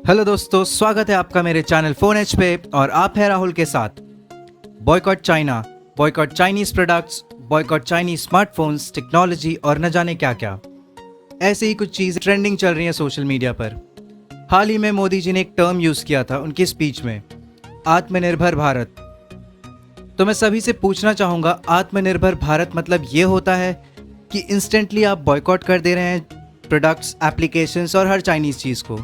Hello दोस्तों, स्वागत है आपका मेरे चैनल फोन एच पे और आप हैं राहुल के साथ। Boycott China, boycott Chinese products, boycott Chinese smartphones, technology और न जाने क्या क्या। ऐसे ही कुछ चीज़ ट्रेंडिंग चल रही है सोशल मीडिया पर। हाल ही में मोदी जी ने एक टर्म यूज़ किया था उनकी स्पीच में, आत्मनिर्भर भारत। तो मैं सभी से पूछना चाहूँगा, आत्मनिर्भर भारत मतलब ये होता है कि इंस्टेंटली आप बॉयकॉट कर दे रहे हैं प्रोडक्ट्स, एप्लीकेशंस और हर चाइनीज़ चीज़ को।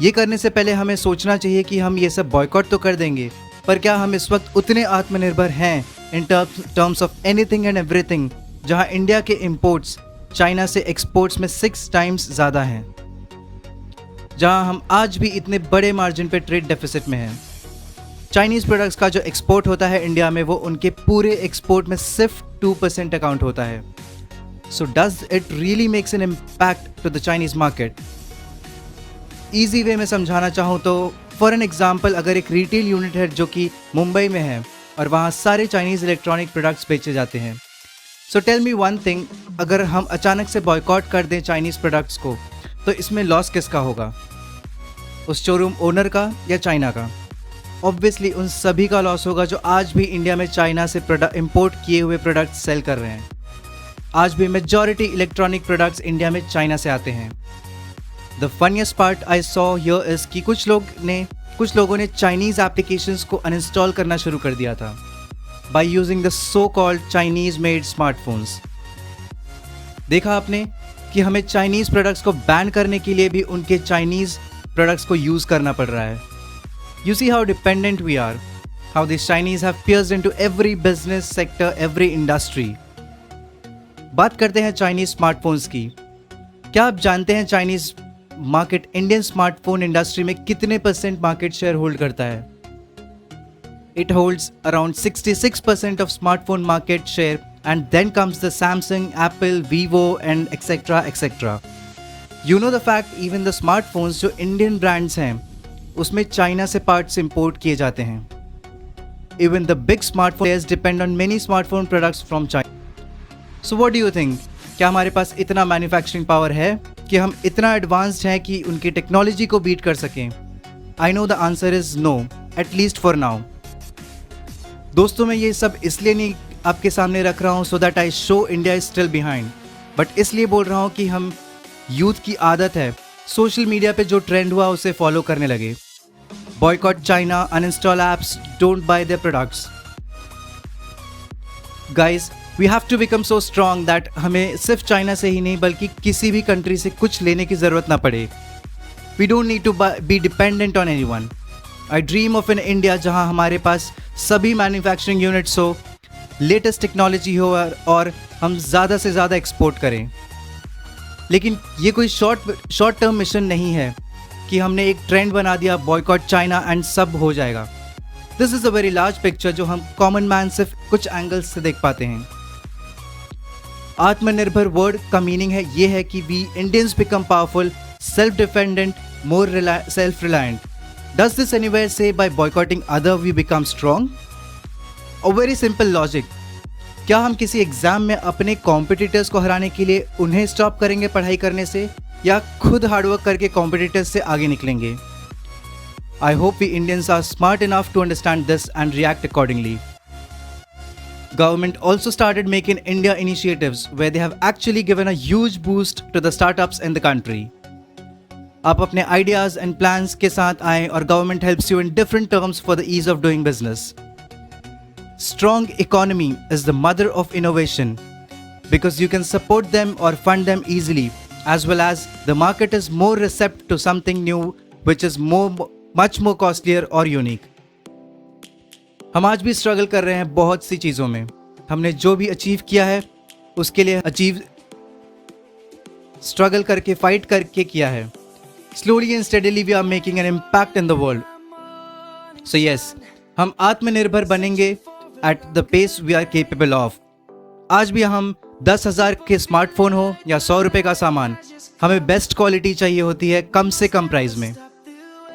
ये करने से पहले हमें सोचना चाहिए कि हम ये सब बॉयकॉट तो कर देंगे, पर क्या हम इस वक्त उतने आत्मनिर्भर हैं in terms of anything and everything, जहां इंडिया के इंपोर्ट्स चाइना से एक्सपोर्ट्स में 6 टाइम्स ज़्यादा हैं, जहां हम आज भी इतने बड़े मार्जिन पे ट्रेड डेफिसिट में हैं। चाइनीज़ प्रोडक्ट्स का जो एक्सपोर्ट होता है इंडिया में, वो उनके पूरे एक्सपोर्ट में सिर्फ 2% अकाउंट होता है। So does it really makes an impact to the Chinese market? Easy way में समझाना चाहूँ तो फॉर एन एग्जाम्पल, अगर एक रिटेल यूनिट है जो कि मुंबई में है और वहाँ सारे चाइनीज़ इलेक्ट्रॉनिक प्रोडक्ट्स बेचे जाते हैं, so tell me one thing, अगर हम अचानक से बॉयकॉट कर दें चाइनीज़ प्रोडक्ट्स को, तो इसमें लॉस किसका होगा? उस शोरूम ओनर का या चाइना का? ऑब्वियसली उन सभी का लॉस होगा जो आज भी इंडिया में चाइना से इम्पोर्ट किए हुए प्रोडक्ट्स सेल कर रहे हैं। आज भी मेजॉरिटी इलेक्ट्रॉनिक प्रोडक्ट्स इंडिया में चाइना से आते हैं। The funniest part I saw here is कि कुछ लोगों ने चाइनीज़ एप्लीकेशंस को अनइंस्टॉल करना शुरू कर दिया था by using the so-called Chinese made smartphones। देखा आपने कि हमें चाइनीज़ प्रोडक्ट्स को बैन करने के लिए भी उनके चाइनीज़ प्रोडक्ट्स को यूज़ करना पड़ रहा है। You see how dependent we are, how these Chinese have pierced into every business sector, every industry। बात करते हैं चाइनीज़ स्मार्टफोन्स की। क्या आप जानते हैं Chinese market Indian smartphone industry में कितने % मार्केट शेयर होल्ड करता है? It holds around 66% of smartphone market share, and then comes the Samsung, Apple, Vivo and etcetera etcetera. You know the fact, even the smartphones जो Indian brands हैं उसमें China से parts import किए जाते हैं। Even the big smartphone players depend on many smartphone products from China. So what do you think, क्या हमारे पास इतना मैन्युफैक्चरिंग पावर है कि हम इतना एडवांस्ड हैं कि उनकी टेक्नोलॉजी को बीट कर सकें? I know the answer is no, at least for now. दोस्तों, मैं ये सब इसलिए नहीं आपके सामने रख रहा हूँ so that I show India is still behind, but इसलिए बोल रहा हूँ कि हम यूथ की आदत है सोशल मीडिया पे जो ट्रेंड हुआ उसे फॉलो करने लगे। Boycott China, uninstall apps, don't buy their products. Guys, we have to become so strong that हमें सिर्फ चाइना से ही नहीं बल्कि किसी भी कंट्री से कुछ लेने की ज़रूरत ना पड़े। We don't need to be dependent on anyone. I dream of an India जहां हमारे पास सभी मैन्युफैक्चरिंग यूनिट्स हो, लेटेस्ट टेक्नोलॉजी हो और हम ज़्यादा से ज़्यादा एक्सपोर्ट करें। लेकिन ये कोई शॉर्ट टर्म मिशन नहीं है कि हमने एक ट्रेंड बना दिया बॉयकॉट चाइना एंड सब हो जाएगा। This is a very large picture जो हम कॉमन मैन सिर्फ कुछ एंगल्स से देख पाते हैं। आत्मनिर्भर वर्ड का मीनिंग है ये है कि we Indians become powerful, self dependent, more self reliant. Does this anywhere से by boycotting other we become strong? A very simple logic. क्या हम किसी एग्जाम में अपने कॉम्पिटिटर्स को हराने के लिए उन्हें स्टॉप करेंगे पढ़ाई करने से, या खुद हार्डवर्क करके कॉम्पिटिटर्स से आगे निकलेंगे? I hope we Indians are smart enough to understand this and react accordingly. Government also started making India initiatives where they have actually given a huge boost to the startups in the country. आप अपने ideas and plans के साथ आएं और government helps you in different terms for the ease of doing business. Strong economy is the mother of innovation because you can support them or fund them easily, as well as the market is more receptive to something new which is much more costlier or unique. हम आज भी struggle कर रहे हैं बहुत सी चीज़ों में। हमने जो भी अचीव किया है उसके लिए स्ट्रगल करके, फाइट करके किया है। Slowly and steadily we are making an impact in the world. So yes, हम आत्मनिर्भर बनेंगे at the pace we are capable of. आज भी हम 10,000 के स्मार्टफोन हो या 100 रुपये का सामान, हमें बेस्ट क्वालिटी चाहिए होती है कम से कम प्राइस में।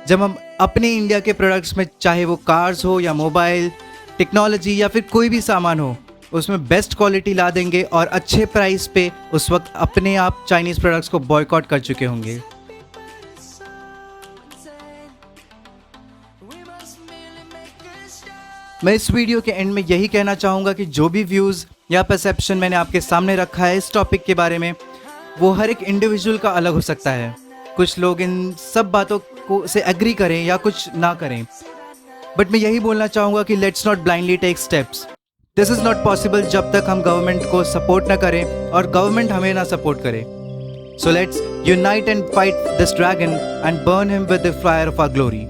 जब हम अपने इंडिया के प्रोडक्ट्स में, चाहे वो कार्स हो या मोबाइल, टेक्नोलॉजी या फिर कोई भी सामान हो, उसमें बेस्ट क्वालिटी ला देंगे और अच्छे प्राइस पे, उस वक्त अपने आप चाइनीज़ प्रोडक्ट्स को बॉयकॉट कर चुके होंगे। मैं इस वीडियो के एंड में यही कहना चाहूँगा कि जो भी व्यूज़ या परसेप्शन मैंने आपके सामने रखा है इस टॉपिक के बारे में, वो हर एक इंडिविजुअल का अलग हो सकता है। कुछ लोग इन सब बातों को से एग्री करें या कुछ ना करें, बट मैं यही बोलना चाहूँगा कि let's not blindly take steps. This is not possible जब तक हम गवर्नमेंट को सपोर्ट ना करें और गवर्नमेंट हमें ना सपोर्ट करे। So let's unite and fight this dragon and burn him with the fire of our glory.